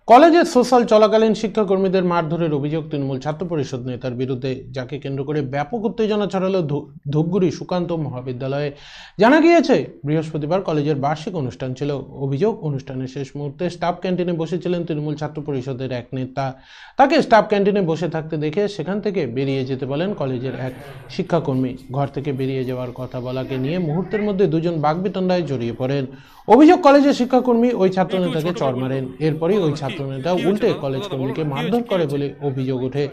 কলেজের সোশ্যাল চলাকালীন শিক্ষাকর্মীদের মারধরের অভিযোগ তৃণমূল ছাত্র পরিষদ নেতার বিরুদ্ধে, যাকে কেন্দ্র করে ব্যাপক উত্তেজনা ছড়ালো ধূপগুড়ি সুকান্ত মহাবিদ্যালয়ে। জানা গিয়েছে, বৃহস্পতিবার কলেজের বার্ষিক অনুষ্ঠান ছিল। অভিযোগ, অনুষ্ঠানের শেষ মুহূর্তে স্টাফ ক্যান্টিনে বসেছিলেন তৃণমূল ছাত্র পরিষদের এক নেতা। তাকে স্টাফ ক্যান্টিনে বসে থাকতে দেখে সেখান থেকে বেরিয়ে যেতে বলেন কলেজের এক শিক্ষাকর্মী। ঘর থেকে বেরিয়ে যাওয়ার কথা বলাকে নিয়ে মুহূর্তের মধ্যে দুজন বাগবিতণ্ডায় জড়িয়ে পড়েন। অভিযোগ, কলেজের শিক্ষাকর্মী ওই ছাত্রনেতাকে চড় মারেন। এরপরই ওই ছাত্রনেতা উল্টে কলেজ কর্মীকে মারধর করে বলে অভিযোগ ওঠে।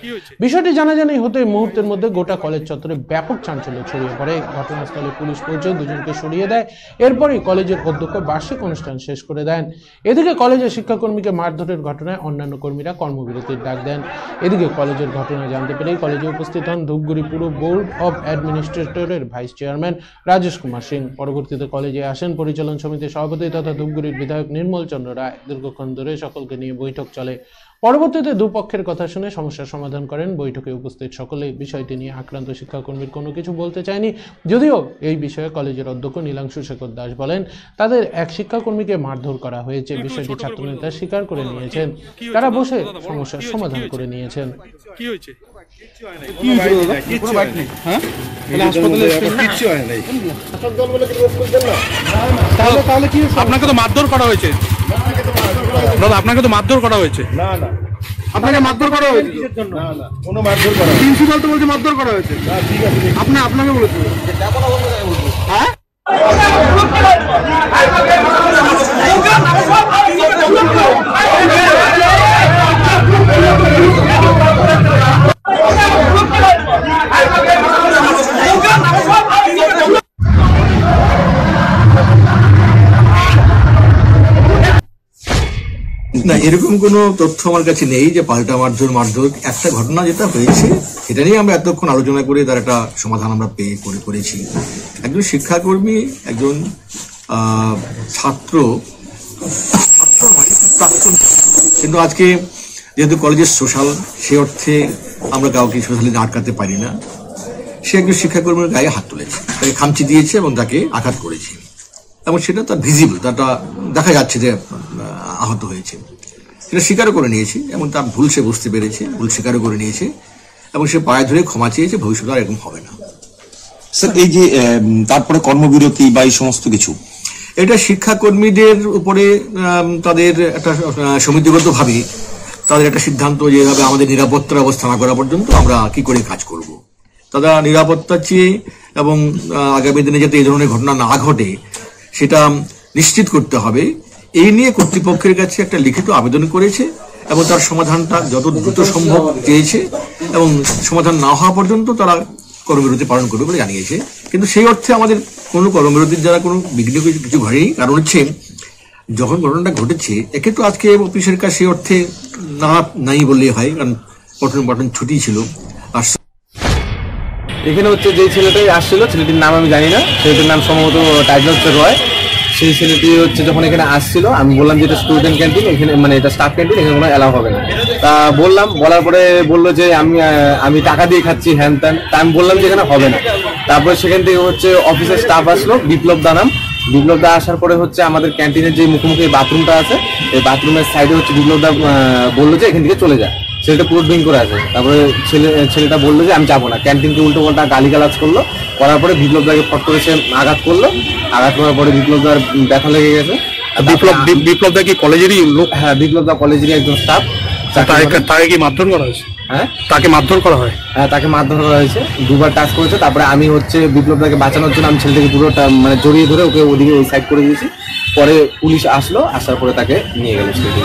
বিষয়টি জানাজানি হতে মুহূর্তের মধ্যে গোটা কলেজ চত্বরে ব্যাপক চাঞ্চল্য ছড়িয়ে পড়ে। ঘটনাস্থলে পুলিশ পৌঁছে দুজনকে সরিয়ে দেয়। এরপরই কলেজের অধ্যক্ষ বার্ষিক অনুষ্ঠান শেষ করে দেন। এদিকে কলেজের শিক্ষাকর্মীকে মারধরের ঘটনায় অন্যান্য কর্মীরা কর্মবিরতির ডাক দেন। এদিকে কলেজের ঘটনা জানতে পেরেই কলেজে উপস্থিত হন ধূপগুড়ি পুর বোর্ড অব অ্যাডমিনিস্ট্রেটরের ভাইস চেয়ারম্যান রাজেশ কুমার সিং। পরবর্তীতে কলেজে আসেন পরিচালন সমিতির সভাপতি তথা ধূপগুড়ির বিধায়ক নির্মল চন্দ্র রায়। দীর্ঘক্ষণ ধরে সকলকে নিয়ে বৈঠক চলে। পরবর্তীতে দুপক্ষের কথা শুনে সমস্যার সমাধান করেন। বৈঠকে উপস্থিত সকলে বিষয়টি নিয়ে আক্রান্ত শিক্ষাকর্মীর কোনো কিছু বলতে চায়নি। যদিও এই বিষয়ে কলেজের অধ্যক্ষ নীলাংশু শেখর দাস বলেন, তাদের এক শিক্ষাকর্মীকে মারধর করা হয়েছে। বিষয়টি ছাত্রনেতা স্বীকার করে নিয়েছেন। তারা বসে সমস্যার সমাধান করে নিয়েছেন। কি হয়েছে? আপনাকে তো মারধর করা হয়েছে দাদা, আপনাকে তো মারধর করা হয়েছে। না না, আপনাকে মারধর করা হয়েছে? না না, কোনো মারধর করা হয়নি। প্রিন্সিপাল তো বলছে মারধর করা হয়েছে। না, ঠিক আছে, আপনাকে বলেছে। হ্যাঁ, না, এরকম কোনো তথ্য আমার কাছে নেই যে পাল্টা মারধর। একটা ঘটনা যেটা হয়েছে সেটা নিয়ে আমরা এতক্ষণ আলোচনা করে তার একটা সমাধান আমরা করেছি। একজন শিক্ষাকর্মী, একজন ছাত্র প্রাক্তন, কিন্তু আজকে যেহেতু কলেজের সোশ্যাল, সে অর্থে আমরা কাউকে সোশ্যালি আটকাতে পারি না। সে একজন শিক্ষাকর্মীর গায়ে হাত তুলেছে, তাকে খামচি দিয়েছে এবং তাকে আঘাত করেছে, এবং সেটা তার ভিজিবল, তাটা দেখা যাচ্ছে যে আহত হয়েছে। সেটা স্বীকারও করে নিয়েছে এবং তার ভুল সে বুঝতে পেরেছে, ভুল স্বীকারও করে নিয়েছে এবং সে পায়ে ধরে ক্ষমা চেয়েছে। ভবিষ্যতে আর এরকম হবে না। স্যার, এই যে তারপরে কর্মবিরতি বা এই সমস্ত কিছু, এটা শিক্ষাকর্মীদের উপরে তাদের একটা সমিতিগতভাবে তাদের একটা সিদ্ধান্ত, যেভাবে আমাদের নিরাপত্তার ব্যবস্থা না করা পর্যন্ত আমরা কি করে কাজ করব। তারা নিরাপত্তা চেয়ে এবং আগামী দিনে যাতে এই ধরনের ঘটনা না ঘটে সেটা নিশ্চিত করতে হবে, এই নিয়ে কর্তৃপক্ষের কাছে একটা লিখিত আবেদন করেছে এবং তার সমাধানটা যত দ্রুত সম্ভব চেয়েছে এবং সমাধান না হওয়া পর্যন্ত তারা কর্মবিরতি পালন করবে বলে জানিয়েছে। কিন্তু সেই অর্থে আমাদের কোনো কর্মবিরতির দ্বারা কোনো বিঘ্ন কিছু ঘটেনি। কারণ হচ্ছে, যখন ঘটনাটা ঘটেছে একে তো আজকে অফিসের কাছে সেই অর্থে নাই বললেই হয়, কারণ পঠন পাঠন ছুটি ছিল। আর এখানে হচ্ছে যে ছেলেটাই আসছিল, ছেলেটির নাম আমি জানি না, ছেলেটির নাম সম্ভবত টাইটেল হচ্ছে রয়। সেই ছেলেটি হচ্ছে যখন এখানে আসছিল, আমি বললাম যে এটা স্টুডেন্ট ক্যান্টিন, এখানে মানে এটা স্টাফ ক্যান্টিন, এখানে কোনো অ্যালাউ হবে না। তা বললাম, বলার পরে বললো যে আমি টাকা দিয়ে খাচ্ছি, হ্যান ত্যান। তা আমি বললাম যে এখানে হবে না। তারপরে সেখান থেকে হচ্ছে অফিসের স্টাফ আসলো, বিপ্লব দা নাম। বিপ্লব দা আসার পরে হচ্ছে আমাদের ক্যান্টিনের যে মুখোমুখি বাথরুমটা আছে, এই বাথরুমের সাইডে হচ্ছে বিপ্লব দা বললো যে এখান থেকে চলে যায়। ছেলেটা পুরো ড্রিঙ্ক করে আছে। তারপরে ছেলেটা বললো যে আমি যাবো না। ক্যান্টিনকে উল্টো পাল্টা গালিগালাজ করলো। করার পরে বিপ্লব দাকে ফট করে সে আঘাত করলো। আঘাত করার পরে বিপ্লব দার ব্যথা লেগে গেছে। বিপ্লব দা কি কলেজেরই লোক? হ্যাঁ, বিপ্লব দা কলেজেরই একজন স্টাফ। তাকে কি মারধর করা হয়েছে? হ্যাঁ, তাকে মারধর করা হয়? হ্যাঁ, তাকে মারধর করা হয়েছে, দুবার টাচ করেছে। তারপরে আমি হচ্ছে বিপ্লব দাকে বাঁচানোর জন্য আমি ছেলেটাকে পুরো মানে জড়িয়ে ধরে ওকে ওদিকে ওই সাইড করে দিয়েছি। পরে পুলিশ আসলো, আসার পরে তাকে নিয়ে গেল স্টেশনে।